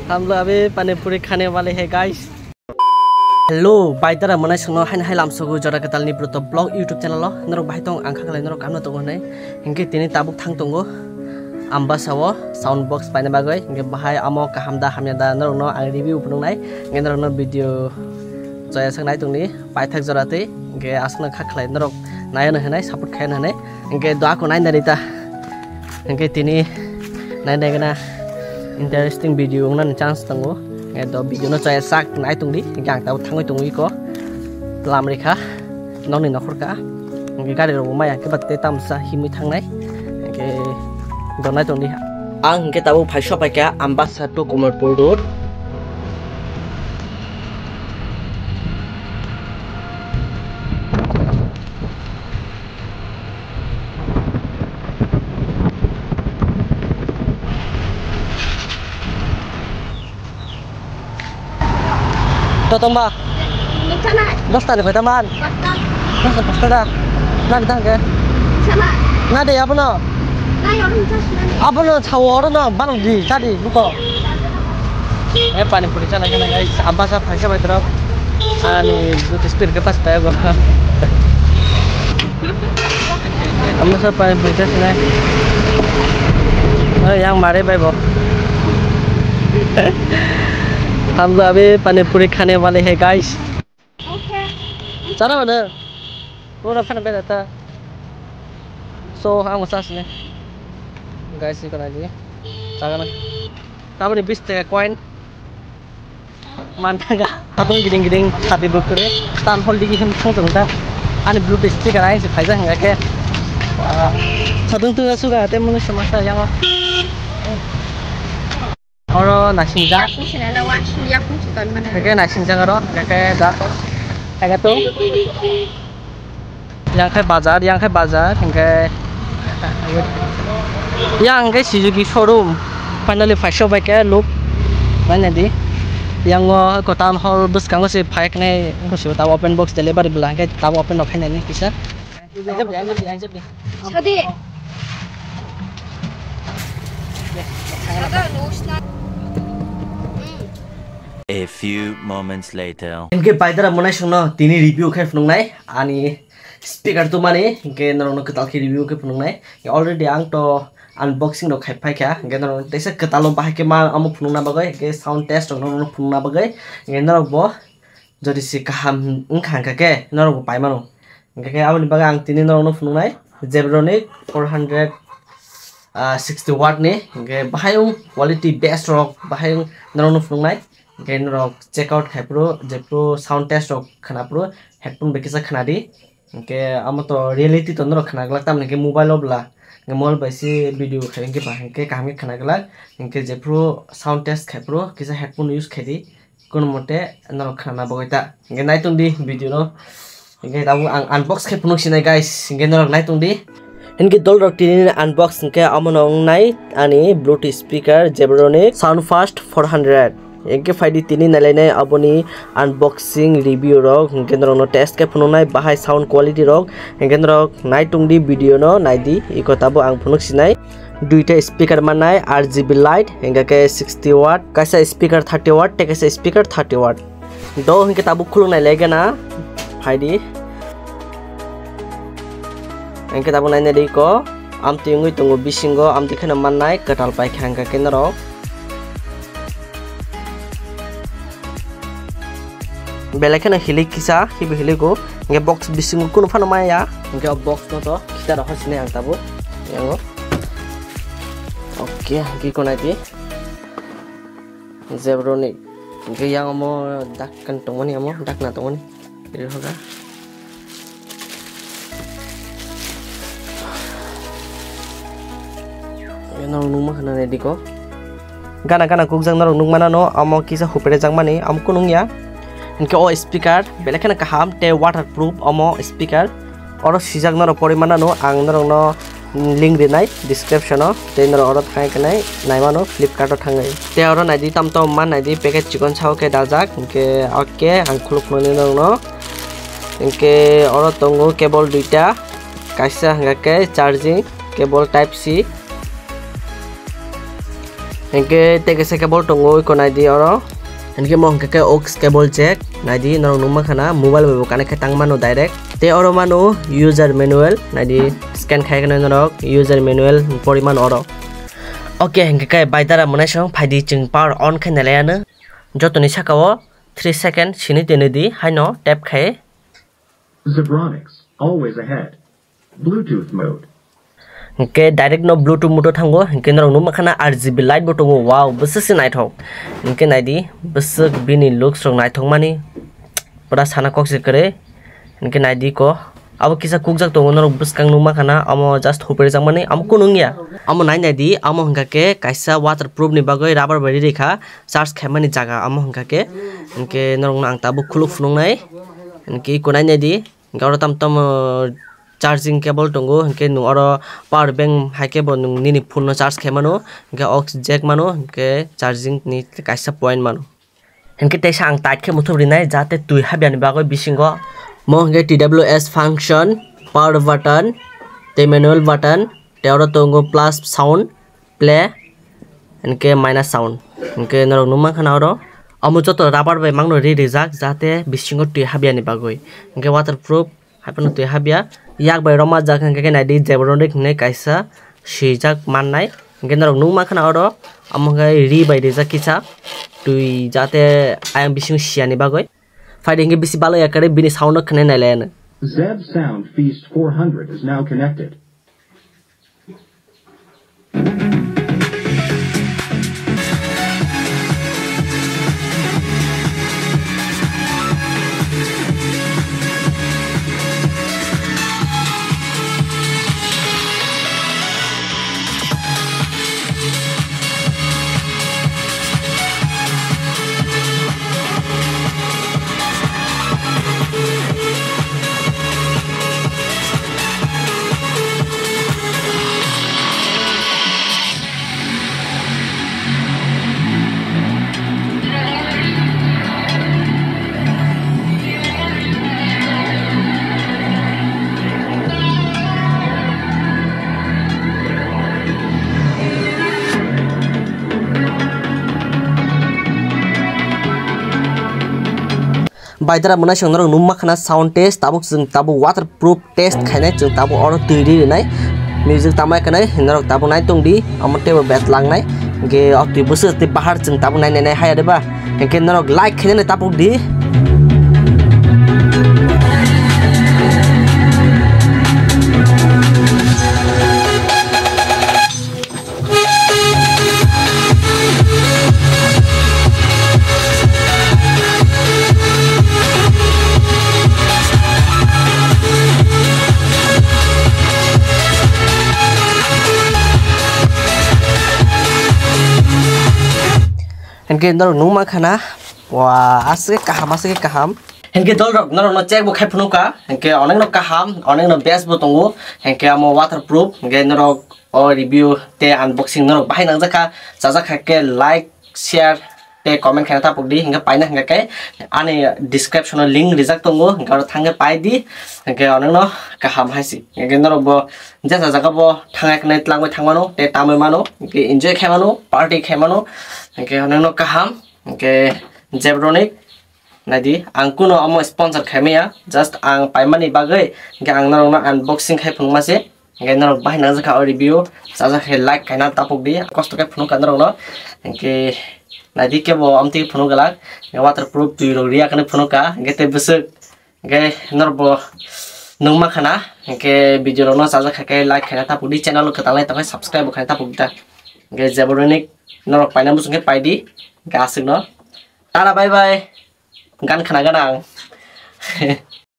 हम लोग अभी पानी पूरी खाने वाले हैं गाइस। हेलो बाइतरा मनाय संग हाइन हाइलाम सगु जरा कतालनि ब्रुतो ब्लॉग यूट्यूब चैनल नरो बाइतों आंखा खालाय नरो कामनो दङ नै हिंके तिनि ताबुक थां दङ आम्बासावो साउंड बॉक्स पाइने बागै हिंके बाहाय आमो काहामदा हामयादा नरो न आं रिव्यू बुंनाय हिंके नरो न भिडियो जया संनाय दंनि बाइथाक जराते हिंके आसना खाखलाय नरो नायनो हनाय सपोर्ट खायनो हनाय हिंके दाको नायनानै ता हिंके तिनि नायनायगना इंटरेस्टिंग वीडियो ना चांस तंगो एदो वीडियो न चाय साक नाय तुंगदी गांग ताव थांगै तुंगि को लाम रेखा नंनि नखरका इंगे गारि रो माया के बत्ते तामसा हिमि थांनाय इंगे दनाय तुंगदी आं इंगे ताबो फाइसो पाइका Ambassa to Kamalpur road Totong Sana. Basta ni teman. Basta dah. Nanti dah ke? Sana. Nanti apa no? Nah, orang sana. Apa no? Cawar no? Baru di tadi buka. Panik puri sana kan guys. Abah saya pakai apa terus? Ani buat speed ke pas saya gua. Amma saya panik puri sana. Yang mari baik boh. हम लोग अभी पानी पूरी खाने वाले हैं guys. चला mana? Lu nak panen beda ta? So, ang usas ni. Guys, ini kan aja. Jangan. Tahu ni bis teh coin. Mantap ga. Tahu giring-giring tapi bukure. Tan hol digi kan thong ta. Ani blue sticker aja sih faizah enggak ke. Tahu tu suka ada mana semasa yang Oro nasinja. Cái này sinja cái đó, cái giá. Cái tu. Yang khai bazar, yang cái Suzuki showroom. Finally phải show cái look. Mana di? Yang ko town hall bus kang si phai này ko si tahu open box delivery bilang cái tahu open open này kisah. Anjep di. Sadi. A few moments later. इनके पाइदरा मनाय संनो तिनी review खाय फुंनाय आनी speaker तो माने इनके नरनो कताल के रिव्यू के फुंनाय अलरेडी आं तो अनबॉक्सिंग रो खाय फायखा इनके नरनो तेसे कतालो बाहाय के मा अमु फुंना बगै के साउंड टेस्ट नरनो फुंना बगै इनके नरबो जदि सि काहाम उनखांका के नरबो पाइमानो इनके आबनि बगै आं तिनी नरनो फुंनाय जेब्रोनिक 460 वाट ने इनके बाहाय क्वालिटी बेस्ट रो बाहाय नरनो फुंनाय Gain rock check out hepro jepro sound test rock khana pro headphone bekisa khana di ke amato reality to nro khana glak tam ke mobile obla ke mol baisi video khain ke ba ke kam ke khana glak ke jepro sound test khepro kisa headphone use khedi kon mote nro khana boita ke naitung di video no ke tabu unbox khepno sinai guys ke nro naitung di इनके दल रक्तिनि unbox के अमनों नाइ आनी Bluetooth speaker Zebronic साउंडफास्ट 400 इनके फायदे तिनी नलाइनाय Abani unboxing review रक केन्द्र टेस्ट के फुननाय बाहाय साउंड क्वालिटी रक केन्द्र नाइटुंगदी वीडियो न नाइदी इकोताबो आं फुनुक सिनाय दुइटा स्पीकर मानाय RGB लाइट इनके 60 वाट कैसा स्पीकर 30 वाट टेकेसा स्पीकर 30 वाट दो इनके ताबो खुलुनाय लेगना फायदे इनके ताबो नाइनाय दिको आम तिंगै तंगो बिसिंगो आम दिखना माननाय कटाल पाइखांगा केन्द्र बेलेखना हिले किसा हिबे हिलेको इनके बॉक्स बिसिंगो कुनो फानो माया इनके बॉक्स न तो खिता रखसिने आं ताबो यांगो ओके की कोनाति जेब्रोनिक इनके यांगमो दाकन तंगोनि आमो दाकना तंगोनि रे होगा एनो नुमा खनाने दिको गाना गाना कुकजों न नुमाना न आमो किसा हुपेरे जांगमानि आमको नुंगिया इनके ओ स्पीकर बेलेखना काहाम ते वाटरप्रूफ अमो स्पीकर और सिजाग नरो परिमाना नो आं नरो न लिंक रिनाय डिस्क्रिप्शन ते नरो और थाय कनाय नायमानो फ्लिपकार्ट थांगै ते और नायदि तमतो मान नायदि पैकेट चिकन छाव के दाजाक इनके ओके आं खुलुखनो नरो न इनके और तंगो केबल दुइटा काइसा हंगाके charging cable type C hengke teke se cable tongo ko nai di oro hengke mo hengke aux cable jack nai di norok nungma khana mobile bo connect khai tangmano direct te oro mano user manual nai di scan khai kana norok user manual poriman oro okay hengke kai baidara monai song phaidi chung power on khai nalaya jotoni sakao 3 second sini tenedi haino tap khai Zebronics always ahead. Bluetooth mode. hengke direct no bluetooth mode thango hengke norok nungma khana RGB light bo tongo wow bese naithok hengke nai di bese bini looks rong naithok mani pura sana kok se kare hengke nai di ko abo kisa kukjak tongo norok buskang nungma khana amo just hopere jangmani amo kunungya amo nai di amo hengke kaisa waterproof ni bagoi rubber bari rekha charge khaimani jaga amo hengke hengke norok nang tabu khuluk phunungnai hengke ko nai di gaura tam charging cable tongo hengke nu oro power bank haike bo nini phone no charge khaimano hengke aux jack mano hengke charging ni kaisa point mano hengke teisa ang tait khe muthobri nai jate tui habyan bagoi bisingo mo hengke TWS function power button te manual button te oro tongo plus sound play hengke minus sound hengke norok numa khana oro amo joto rubber bai mangno ri rijak jate bisingo tui habyan bagoi hengke waterproof haipano tui habya yak bai roma jak hengke nai di Zebronic ne kaisa sijak mannai hengke norok nungma khana oro amo gai ri bai rijak kisa tui jate ayang bising siani bagoi faide hengke bisi balo yakare bini sound khane nailayana Zeb Sound Feast 400 is now connected. baidara monai song norok nungma khana sound test tabuk jeng tabuk waterproof test khainai jeng tabuk oro tui rinai music tamai kanai norok tabuk nai tongdi amo table bet langnai ge okti busu ti bahar jeng tabuk nai nai haya deba hengke norok like khainai tabuk di hengke norok nungma khana wa asge kaham hengke dol rok norok no check bo khai phunuka hengke onek no kaham onek no best bo tongo hengke amo waterproof hengke norok o review te unboxing norok bahai nang jaka jajak ke like share te comment khana tapuk di hengke paina hengke ke ani description no link rijak tongo hengke oro thangge pai di hengke onek no kaham haisi hengke norok bo jasa jaga bo thangai knai tlangoi thangmano te tamoi mano hengke enjoy khaimano party khaimano hengke onek no kaham hengke Zebronic nadi ang kuno amo sponsor khaimaya just ang paimani bagai hengke ang norok no unboxing khai phungmase hengke norok bahai nang jaka review jaja ke like kaina tapuk di kosto ke phunu kan norok no hengke nadi ke bo amti phunu galak waterproof tui rok ria kan phunu ka hengke te busuk hengke norok bo nungma khana hengke video no jaja ke like kaina tapuk di channel ko talai takai subscribe kaina tapuk da hengke Zebronic norok paina busung ke paidi hengke asik no tara bye bye gan khana ganang